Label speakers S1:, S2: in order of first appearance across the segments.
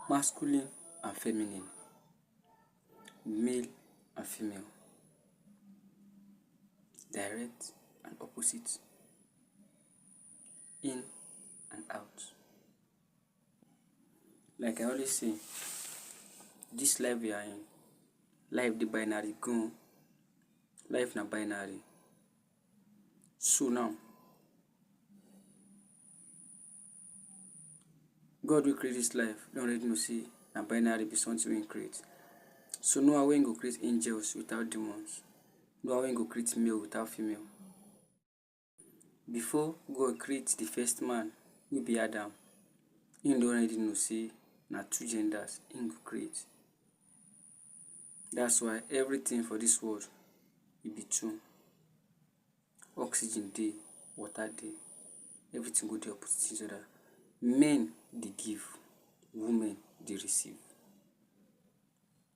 S1: masculine and feminine, male and female, direct and opposite, in and out. Like I always say, this life we are in, life the binary gone, life na binary. So now, God will create this life, don't already know say na binary be something we create. So no how we go create angels without demons. No how we go create male without female. Before God create the first man, wey be Adam, he don't already know say na two genders he go create. That's why everything for this world will be two. Oxygen dey, water dey, everything go dey opposite each other. Men dey give, women dey receive.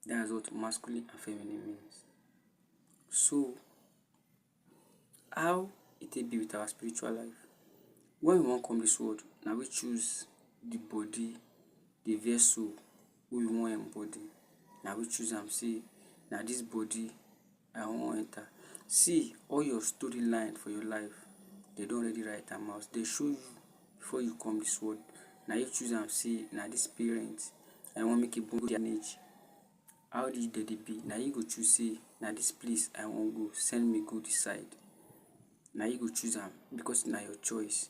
S1: That's what masculine and feminine means. So how it will be with our spiritual life? When we wan come this world, na we choose the body, the vessel wey we wan embody. Na we choose am say na this body I wan enter. See all your storyline for your life, they don already write am out. They show you before you come this world. Na you choose am say na this parent I wan make a born their age. How did they be? Na you go choose say na this place I wan go, send me go this side. Na you go choose am because na your choice.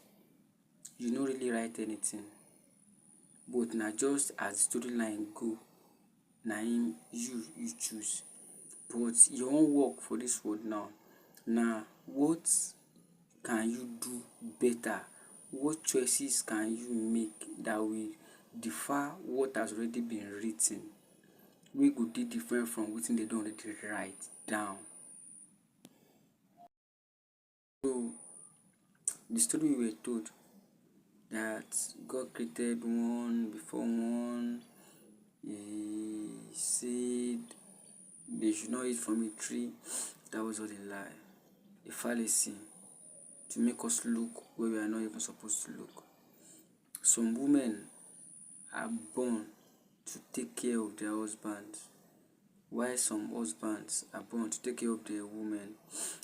S1: You no really write anything, but na just as the storyline go, na him you choose. But your own work for this world now, na what can you do better? What choices can you make that will differ what has already been written? We go dey different from wetin they don already write down. So the story we were told that God created one before one, he said they should not eat from a tree. That was all a lie, a fallacy to make us look where we are not even supposed to look. Some women are born to take care of their husbands, while some husbands are born to take care of their women.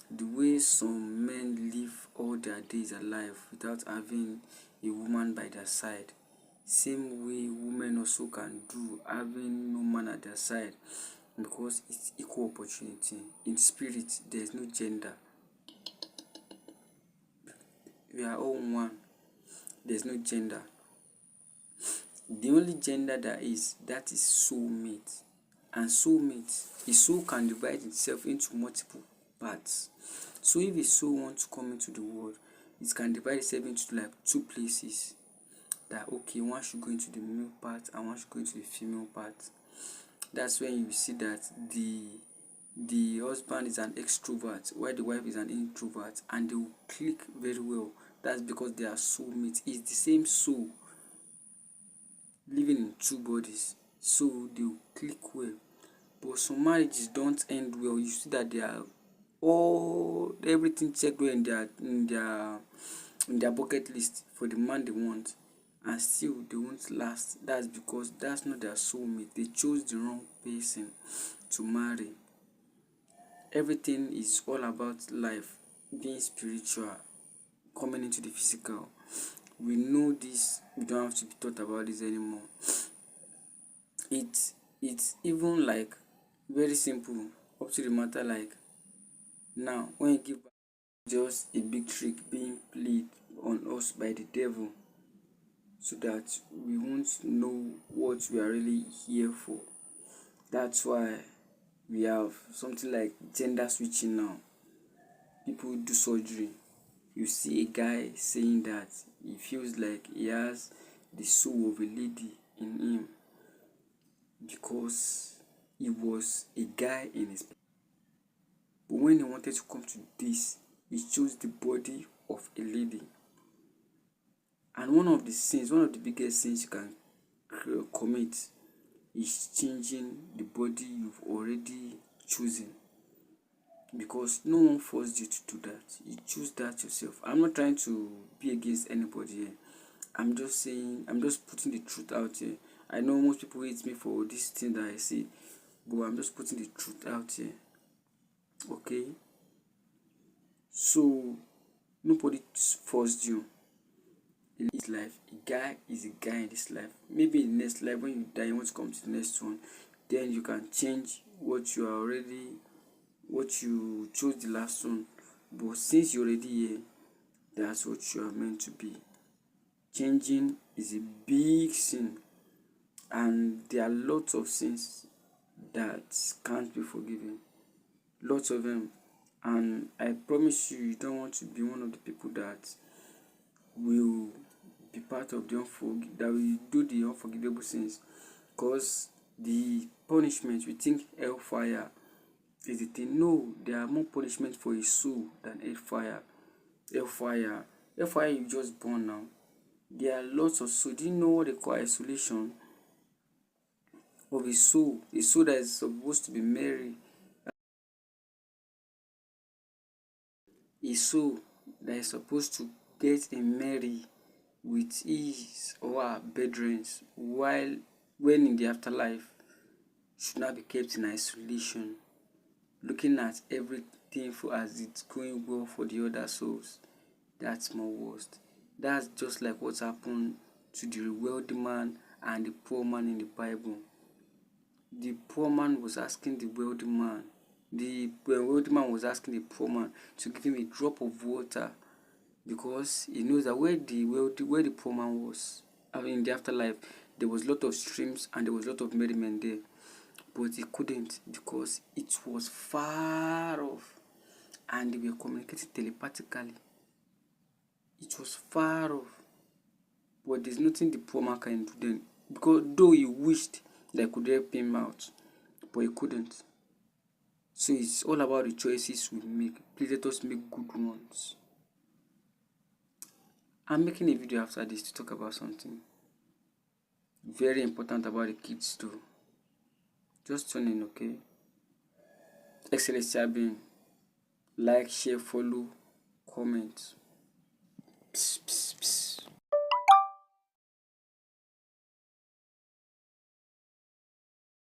S1: The way some men live all their days alive without having a woman by their side, same way women also can do having no man at their side, because it's equal opportunity. In spirit, there is no gender. We are all one. There's no gender. The only gender that is soulmate. And soulmate, a soul can divide itself into multiple parts. So if a soul wants to come into the world, it can divide itself into like two places. That okay, one should go into the male part and one should go into the female part. That's when you see that the husband is an extrovert while the wife is an introvert, and they will click very well. That's because they are soulmates. It's the same soul living in two bodies, so they will click well. But some marriages don't end well. You see that they are everything checked well in their bucket list for the man they want, and still they won't last. That's because that's not their soulmate. They chose the wrong person to marry. Everything is all about life being spiritual, coming into the physical. We know this. We don't have to be taught about this anymore. It's even like very simple up to the matter. Like now, when you give back, just a big trick being played on us by the devil, so that we won't know what we are really here for. That's why we have something like gender switching now. People do surgery. You see a guy saying that he feels like he has the soul of a lady in him because he was a guy in his. But when he wanted to come to this, he chose the body of a lady. And one of the biggest sins you can commit is changing the body you've already chosen. Because no one forced you to do that. You choose that yourself. I'm not trying to be against anybody here. I'm just saying, I'm just putting the truth out here. I know most people hate me for this thing that I say, but I'm just putting the truth out here. Okay? So nobody forced you in this life. A guy is a guy in this life. Maybe in the next life, when you die, you want to come to the next one, then you can change what you chose the last one. But since you're already here, that's what you are meant to be. Changing is a big sin, and there are lots of sins that can't be forgiven. Lots of them. And I promise you, you don't want to be one of the people that will be part of that will do the unforgivable sins. Because the punishment, we think hellfire is the thing. No, there are more punishment for a soul than hellfire. Hellfire you just born now. There are lots of souls. Do you know what they call isolation of a soul? A soul that is supposed to be merry. A soul that is supposed to get in merry with his or her brethren, while when in the afterlife should not be kept in isolation, looking at everything for as it's going well for the other souls. That's more worst. That's just like what happened to the wealthy man and the poor man in the Bible. The poor man was asking the wealthy man, the wealthy man was asking the poor man to give him a drop of water, because he knows that where the poor man was, I mean in the afterlife, there was a lot of streams and there was a lot of merriment there. But he couldn't, because it was far off and they were communicating telepathically. It was far off. But there's nothing the poor man can do then. Because though he wished that he could help him out, but he couldn't. So it's all about the choices we make. Please let us make good ones. I'm making a video after this to talk about something very important about the kids too. Just tune in, okay? Excellent being. Like, share, follow, comment. Peace, peace, peace.